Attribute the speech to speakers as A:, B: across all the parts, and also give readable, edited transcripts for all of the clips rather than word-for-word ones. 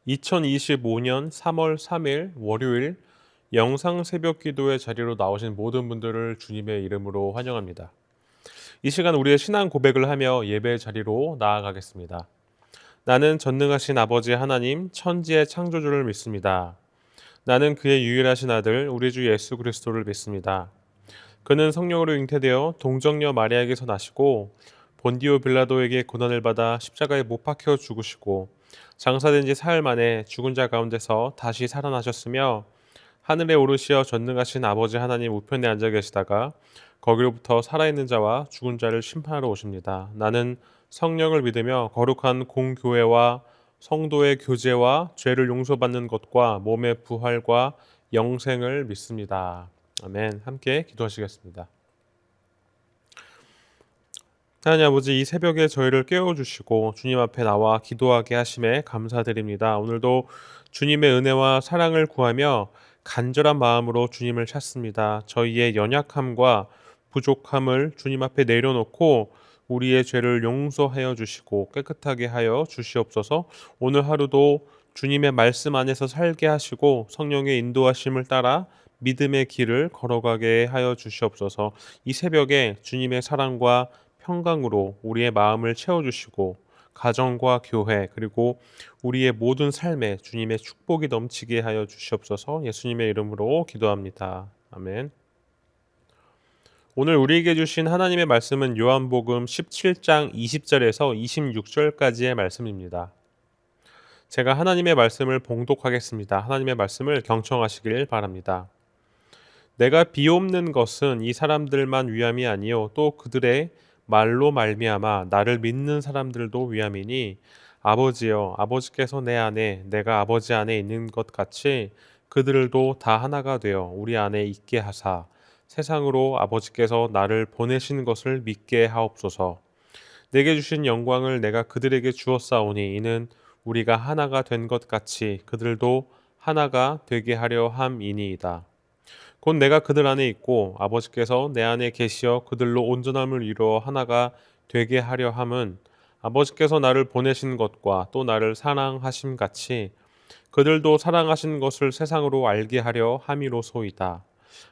A: 2025년 3월 3일 월요일 영상 새벽 기도의 자리로 나오신 모든 분들을 주님의 이름으로 환영합니다. 이 시간 우리의 신앙 고백을 하며 예배의 자리로 나아가겠습니다. 나는 전능하신 아버지 하나님 천지의 창조주를 믿습니다. 나는 그의 유일하신 아들 우리 주 예수 그리스도를 믿습니다. 그는 성령으로 잉태되어 동정녀 마리아에게서 나시고 본디오 빌라도에게 고난을 받아 십자가에 못 박혀 죽으시고 장사된 지 사흘 만에 죽은 자 가운데서 다시 살아나셨으며 하늘에 오르시어 전능하신 아버지 하나님 우편에 앉아 계시다가 거기로부터 살아있는 자와 죽은 자를 심판하러 오십니다. 나는 성령을 믿으며 거룩한 공교회와 성도의 교제와 죄를 용서받는 것과 몸의 부활과 영생을 믿습니다. 아멘. 함께 기도하시겠습니다. 하나님 아버지, 이 새벽에 저희를 깨워주시고 주님 앞에 나와 기도하게 하심에 감사드립니다. 오늘도 주님의 은혜와 사랑을 구하며 간절한 마음으로 주님을 찾습니다. 저희의 연약함과 부족함을 주님 앞에 내려놓고 우리의 죄를 용서하여 주시고 깨끗하게 하여 주시옵소서. 오늘 하루도 주님의 말씀 안에서 살게 하시고 성령의 인도하심을 따라 믿음의 길을 걸어가게 하여 주시옵소서. 이 새벽에 주님의 사랑과 평강으로 우리의 마음을 채워주시고 가정과 교회 그리고 우리의 모든 삶에 주님의 축복이 넘치게 하여 주시옵소서. 예수님의 이름으로 기도합니다. 아멘. 오늘 우리에게 주신 하나님의 말씀은 요한복음 17장 20절에서 26절까지의 말씀입니다. 제가 하나님의 말씀을 봉독하겠습니다. 하나님의 말씀을 경청하시길 바랍니다. 내가 비옵는 것은 이 사람들만 위함이 아니요 또 그들의 말로 말미암아 나를 믿는 사람들도 위함이니 아버지여 아버지께서 내 안에 내가 아버지 안에 있는 것 같이 그들도 다 하나가 되어 우리 안에 있게 하사 세상으로 아버지께서 나를 보내신 것을 믿게 하옵소서. 내게 주신 영광을 내가 그들에게 주었사오니 이는 우리가 하나가 된 것 같이 그들도 하나가 되게 하려 함이니이다. 곧 내가 그들 안에 있고 아버지께서 내 안에 계시어 그들로 온전함을 이루어 하나가 되게 하려 함은 아버지께서 나를 보내신 것과 또 나를 사랑하심 같이 그들도 사랑하신 것을 세상으로 알게 하려 함이로소이다.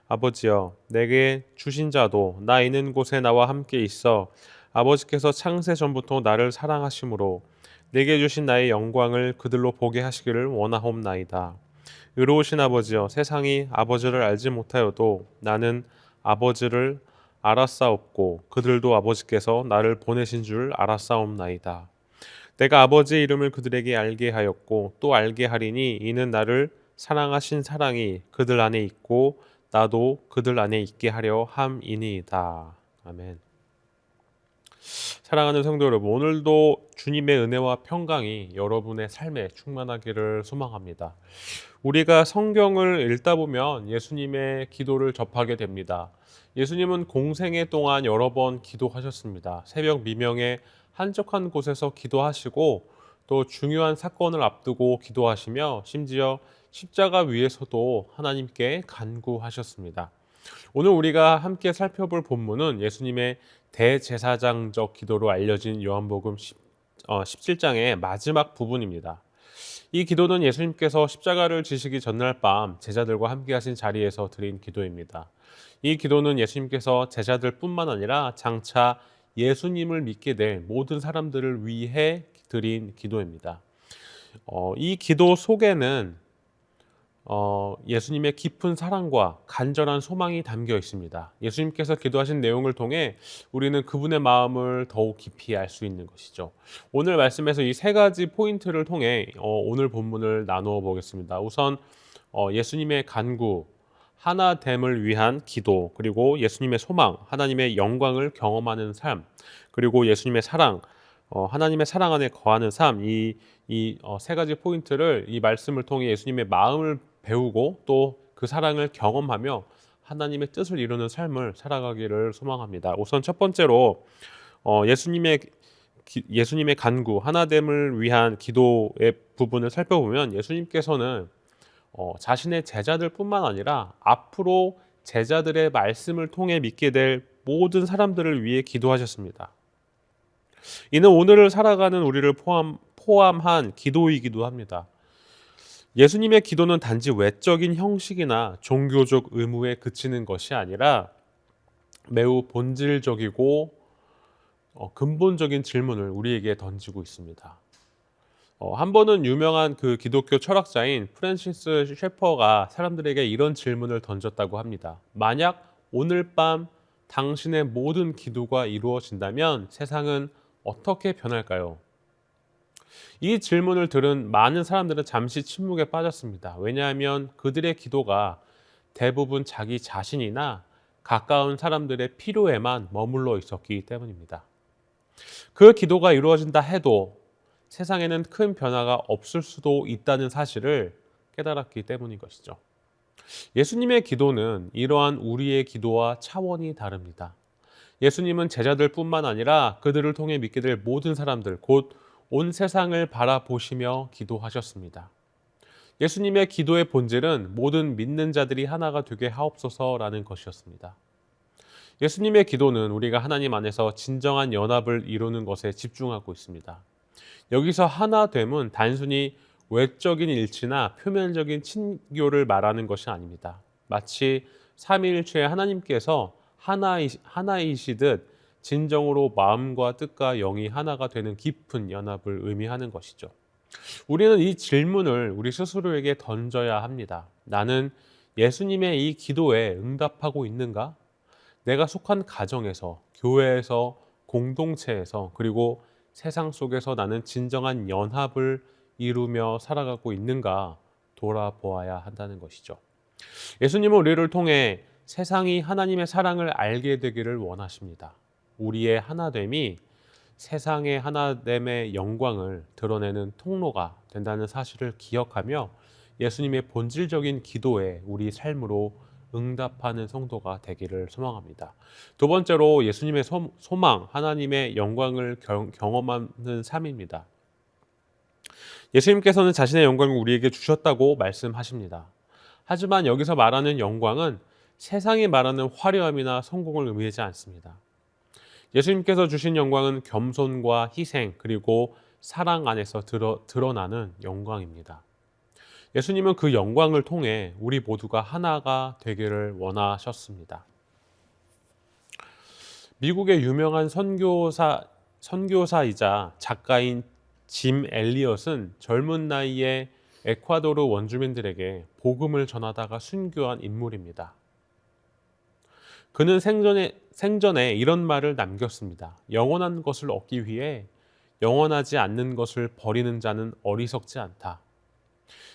A: 아버지여 내게 주신 자도 나 있는 곳에 나와 함께 있어 아버지께서 창세 전부터 나를 사랑하심으로 내게 주신 나의 영광을 그들로 보게 하시기를 원하옵나이다. 의로우신 아버지여 세상이 아버지를 알지 못하여도 나는 아버지를 알았사옵고 그들도 아버지께서 나를 보내신 줄 알았사옵나이다. 내가 아버지의 이름을 그들에게 알게 하였고 또 알게 하리니 이는 나를 사랑하신 사랑이 그들 안에 있고 나도 그들 안에 있게 하려 함이니이다. 아멘. 사랑하는 성도 여러분, 오늘도 주님의 은혜와 평강이 여러분의 삶에 충만하기를 소망합니다. 우리가 성경을 읽다 보면 예수님의 기도를 접하게 됩니다. 예수님은 공생애 동안 여러 번 기도하셨습니다. 새벽 미명에 한적한 곳에서 기도하시고 또 중요한 사건을 앞두고 기도하시며 심지어 십자가 위에서도 하나님께 간구하셨습니다. 오늘 우리가 함께 살펴볼 본문은 예수님의 대제사장적 기도로 알려진 요한복음 17장의 마지막 부분입니다. 이 기도는 예수님께서 십자가를 지시기 전날 밤 제자들과 함께 하신 자리에서 드린 기도입니다. 이 기도는 예수님께서 제자들뿐만 아니라 장차 예수님을 믿게 될 모든 사람들을 위해 드린 기도입니다. 이 기도 속에는 예수님의 깊은 사랑과 간절한 소망이 담겨 있습니다. 예수님께서 기도하신 내용을 통해 우리는 그분의 마음을 더욱 깊이 알 수 있는 것이죠. 오늘 말씀에서 이 세 가지 포인트를 통해 오늘 본문을 나누어 보겠습니다. 우선 예수님의 간구, 하나됨을 위한 기도, 그리고 예수님의 소망, 하나님의 영광을 경험하는 삶, 그리고 예수님의 사랑, 하나님의 사랑 안에 거하는 삶, 이 세 가지 포인트를 이 말씀을 통해 예수님의 마음을 배우고 또 그 사랑을 경험하며 하나님의 뜻을 이루는 삶을 살아가기를 소망합니다. 우선 첫 번째로 예수님의 간구, 하나됨을 위한 기도의 부분을 살펴보면 예수님께서는 자신의 제자들뿐만 아니라 앞으로 제자들의 말씀을 통해 믿게 될 모든 사람들을 위해 기도하셨습니다. 이는 오늘을 살아가는 우리를 포함한 기도이기도 합니다. 예수님의 기도는 단지 외적인 형식이나 종교적 의무에 그치는 것이 아니라 매우 본질적이고 근본적인 질문을 우리에게 던지고 있습니다. 한 번은 유명한 그 기독교 철학자인 프랜시스 셰퍼가 사람들에게 이런 질문을 던졌다고 합니다. 만약 오늘 밤 당신의 모든 기도가 이루어진다면 세상은 어떻게 변할까요? 이 질문을 들은 많은 사람들은 잠시 침묵에 빠졌습니다. 왜냐하면 그들의 기도가 대부분 자기 자신이나 가까운 사람들의 필요에만 머물러 있었기 때문입니다. 그 기도가 이루어진다 해도 세상에는 큰 변화가 없을 수도 있다는 사실을 깨달았기 때문인 것이죠. 예수님의 기도는 이러한 우리의 기도와 차원이 다릅니다. 예수님은 제자들뿐만 아니라 그들을 통해 믿게 될 모든 사람들, 곧 온 세상을 바라보시며 기도하셨습니다. 예수님의 기도의 본질은 모든 믿는 자들이 하나가 되게 하옵소서라는 것이었습니다. 예수님의 기도는 우리가 하나님 안에서 진정한 연합을 이루는 것에 집중하고 있습니다. 여기서 하나됨은 단순히 외적인 일치나 표면적인 친교를 말하는 것이 아닙니다. 마치 삼위일체의 하나님께서 하나이시듯 진정으로 마음과 뜻과 영이 하나가 되는 깊은 연합을 의미하는 것이죠. 우리는 이 질문을 우리 스스로에게 던져야 합니다. 나는 예수님의 이 기도에 응답하고 있는가? 내가 속한 가정에서, 교회에서, 공동체에서, 그리고 세상 속에서 나는 진정한 연합을 이루며 살아가고 있는가 돌아보아야 한다는 것이죠. 예수님은 우리를 통해 세상이 하나님의 사랑을 알게 되기를 원하십니다. 우리의 하나됨이 세상의 하나됨의 영광을 드러내는 통로가 된다는 사실을 기억하며 예수님의 본질적인 기도에 우리 삶으로 응답하는 성도가 되기를 소망합니다. 두 번째로 예수님의 소망, 하나님의 영광을 경험하는 삶입니다. 예수님께서는 자신의 영광을 우리에게 주셨다고 말씀하십니다. 하지만 여기서 말하는 영광은 세상이 말하는 화려함이나 성공을 의미하지 않습니다. 예수님께서 주신 영광은 겸손과 희생 그리고 사랑 안에서 드러나는 영광입니다. 예수님은 그 영광을 통해 우리 모두가 하나가 되기를 원하셨습니다. 미국의 유명한 선교사이자 작가인 짐 엘리엇은 젊은 나이에 에콰도르 원주민들에게 복음을 전하다가 순교한 인물입니다. 그는 생전에 이런 말을 남겼습니다. 영원한 것을 얻기 위해 영원하지 않는 것을 버리는 자는 어리석지 않다.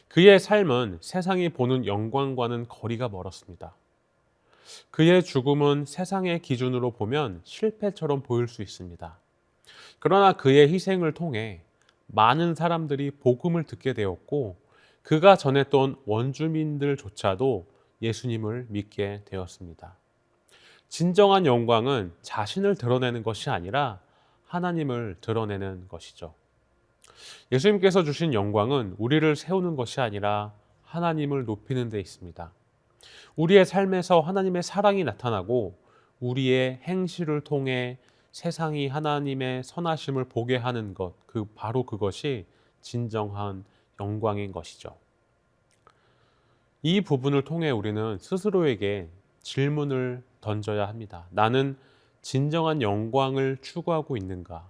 A: 그의 삶은 세상이 보는 영광과는 거리가 멀었습니다. 그의 죽음은 세상의 기준으로 보면 실패처럼 보일 수 있습니다. 그러나 그의 희생을 통해 많은 사람들이 복음을 듣게 되었고 그가 전했던 원주민들조차도 예수님을 믿게 되었습니다. 진정한 영광은 자신을 드러내는 것이 아니라 하나님을 드러내는 것이죠. 예수님께서 주신 영광은 우리를 세우는 것이 아니라 하나님을 높이는 데 있습니다. 우리의 삶에서 하나님의 사랑이 나타나고 우리의 행실을 통해 세상이 하나님의 선하심을 보게 하는 것, 바로 그것이 진정한 영광인 것이죠. 이 부분을 통해 우리는 스스로에게 질문을 던져야 합니다. 나는 진정한 영광을 추구하고 있는가?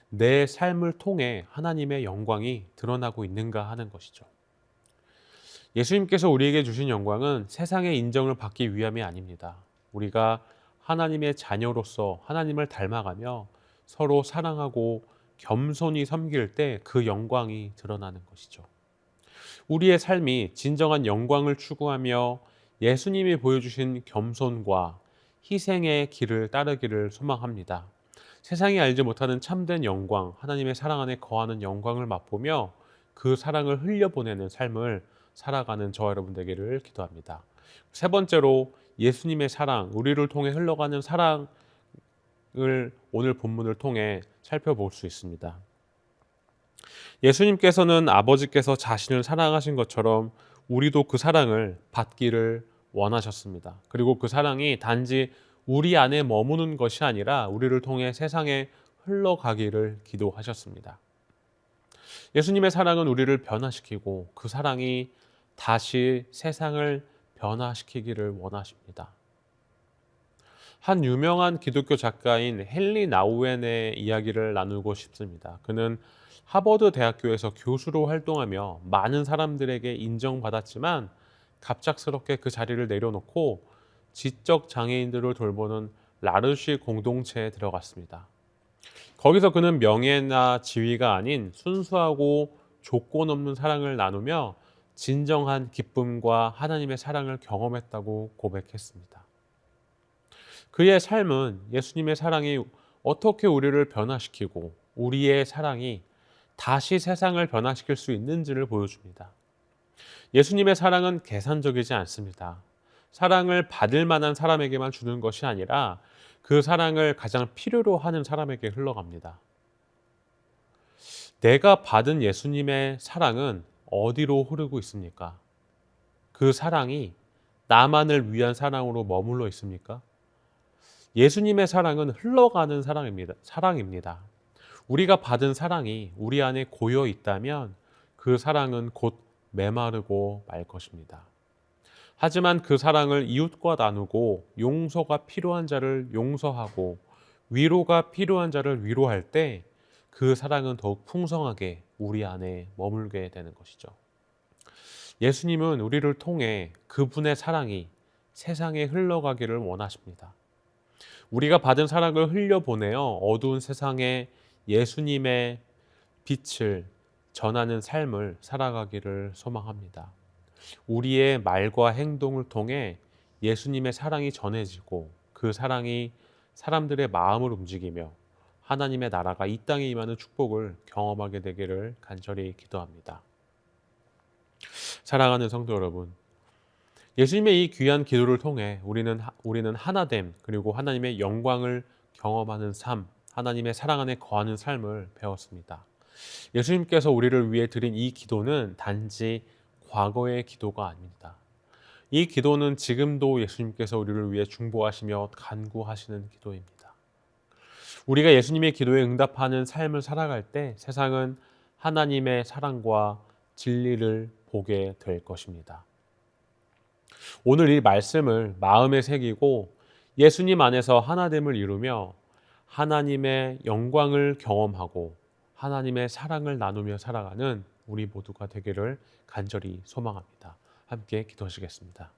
A: 내 삶을 통해 하나님의 영광이 드러나고 있는가 하는 것이죠. 예수님께서 우리에게 주신 영광은 세상의 인정을 받기 위함이 아닙니다. 우리가 하나님의 자녀로서 하나님을 닮아가며 서로 사랑하고 겸손히 섬길 때 그 영광이 드러나는 것이죠. 우리의 삶이 진정한 영광을 추구하며 예수님이 보여주신 겸손과 희생의 길을 따르기를 소망합니다. 세상이 알지 못하는 참된 영광, 하나님의 사랑 안에 거하는 영광을 맛보며 그 사랑을 흘려보내는 삶을 살아가는 저와 여러분 되기를 기도합니다. 세 번째로 예수님의 사랑, 우리를 통해 흘러가는 사랑을 오늘 본문을 통해 살펴볼 수 있습니다. 예수님께서는 아버지께서 자신을 사랑하신 것처럼 우리도 그 사랑을 받기를 원하셨습니다. 그리고 그 사랑이 단지 우리 안에 머무는 것이 아니라 우리를 통해 세상에 흘러가기를 기도하셨습니다. 예수님의 사랑은 우리를 변화시키고 그 사랑이 다시 세상을 변화시키기를 원하십니다. 한 유명한 기독교 작가인 헨리 나우엔의 이야기를 나누고 싶습니다. 그는 하버드 대학교에서 교수로 활동하며 많은 사람들에게 인정받았지만 갑작스럽게 그 자리를 내려놓고 지적 장애인들을 돌보는 라르시 공동체에 들어갔습니다. 거기서 그는 명예나 지위가 아닌 순수하고 조건 없는 사랑을 나누며 진정한 기쁨과 하나님의 사랑을 경험했다고 고백했습니다. 그의 삶은 예수님의 사랑이 어떻게 우리를 변화시키고 우리의 사랑이 다시 세상을 변화시킬 수 있는지를 보여줍니다. 예수님의 사랑은 계산적이지 않습니다. 사랑을 받을 만한 사람에게만 주는 것이 아니라 그 사랑을 가장 필요로 하는 사람에게 흘러갑니다. 내가 받은 예수님의 사랑은 어디로 흐르고 있습니까? 그 사랑이 나만을 위한 사랑으로 머물러 있습니까? 예수님의 사랑은 흘러가는 사랑입니다. 우리가 받은 사랑이 우리 안에 고여 있다면 그 사랑은 곧 메마르고 말 것입니다. 하지만 그 사랑을 이웃과 나누고 용서가 필요한 자를 용서하고 위로가 필요한 자를 위로할 때 그 사랑은 더욱 풍성하게 우리 안에 머물게 되는 것이죠. 예수님은 우리를 통해 그분의 사랑이 세상에 흘러가기를 원하십니다. 우리가 받은 사랑을 흘려보내어 어두운 세상에 예수님의 빛을 전하는 삶을 살아가기를 소망합니다. 우리의 말과 행동을 통해 예수님의 사랑이 전해지고 그 사랑이 사람들의 마음을 움직이며 하나님의 나라가 이 땅에 임하는 축복을 경험하게 되기를 간절히 기도합니다. 사랑하는 성도 여러분, 예수님의 이 귀한 기도를 통해 우리는 하나됨 그리고 하나님의 영광을 경험하는 삶, 하나님의 사랑 안에 거하는 삶을 배웠습니다. 예수님께서 우리를 위해 드린 이 기도는 단지 과거의 기도가 아닙니다. 이 기도는 지금도 예수님께서 우리를 위해 중보하시며 간구하시는 기도입니다. 우리가 예수님의 기도에 응답하는 삶을 살아갈 때 세상은 하나님의 사랑과 진리를 보게 될 것입니다. 오늘 이 말씀을 마음에 새기고 예수님 안에서 하나됨을 이루며 하나님의 영광을 경험하고 하나님의 사랑을 나누며 살아가는 우리 모두가 되기를 간절히 소망합니다. 함께 기도하시겠습니다.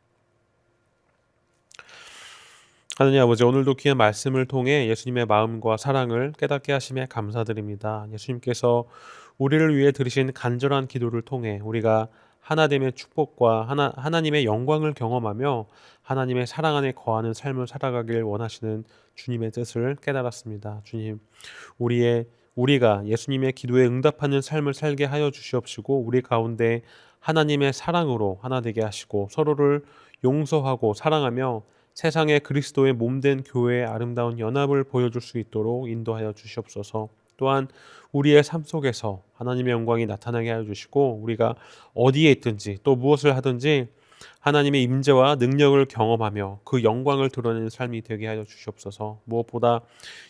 A: 하느님 아버지, 오늘도 귀한 말씀을 통해 예수님의 마음과 사랑을 깨닫게 하심에 감사드립니다. 예수님께서 우리를 위해 들으신 간절한 기도를 통해 우리가 하나됨의 축복과 하나님의 영광을 경험하며 하나님의 사랑 안에 거하는 삶을 살아가길 원하시는 주님의 뜻을 깨달았습니다. 주님, 우리가 예수님의 기도에 응답하는 삶을 살게 하여 주시옵시고 우리 가운데 하나님의 사랑으로 하나 되게 하시고 서로를 용서하고 사랑하며 세상에 그리스도의 몸된 교회의 아름다운 연합을 보여줄 수 있도록 인도하여 주시옵소서. 또한 우리의 삶 속에서 하나님의 영광이 나타나게 하여 주시고 우리가 어디에 있든지 또 무엇을 하든지 하나님의 임재와 능력을 경험하며 그 영광을 드러내는 삶이 되게 하여 주시옵소서. 무엇보다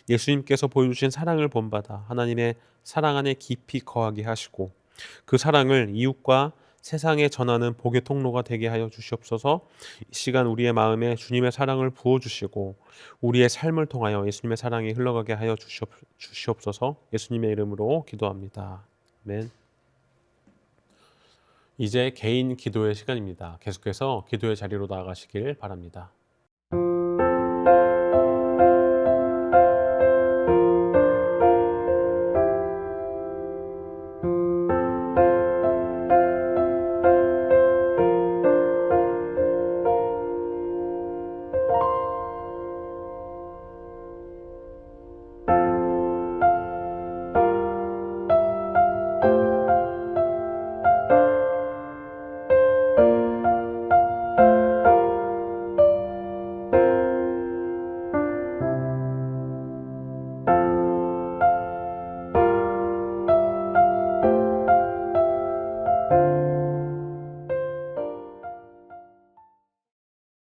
A: 예수님께서 보여주신 사랑을 본받아 하나님의 사랑 안에 깊이 거하게 하시고 그 사랑을 이웃과 세상에 전하는 복의 통로가 되게 하여 주시옵소서. 이 시간 우리의 마음에 주님의 사랑을 부어주시고 우리의 삶을 통하여 예수님의 사랑이 흘러가게 하여 주시옵소서. 예수님의 이름으로 기도합니다. 아멘. 이제 개인 기도의 시간입니다. 계속해서 기도의 자리로 나아가시길 바랍니다.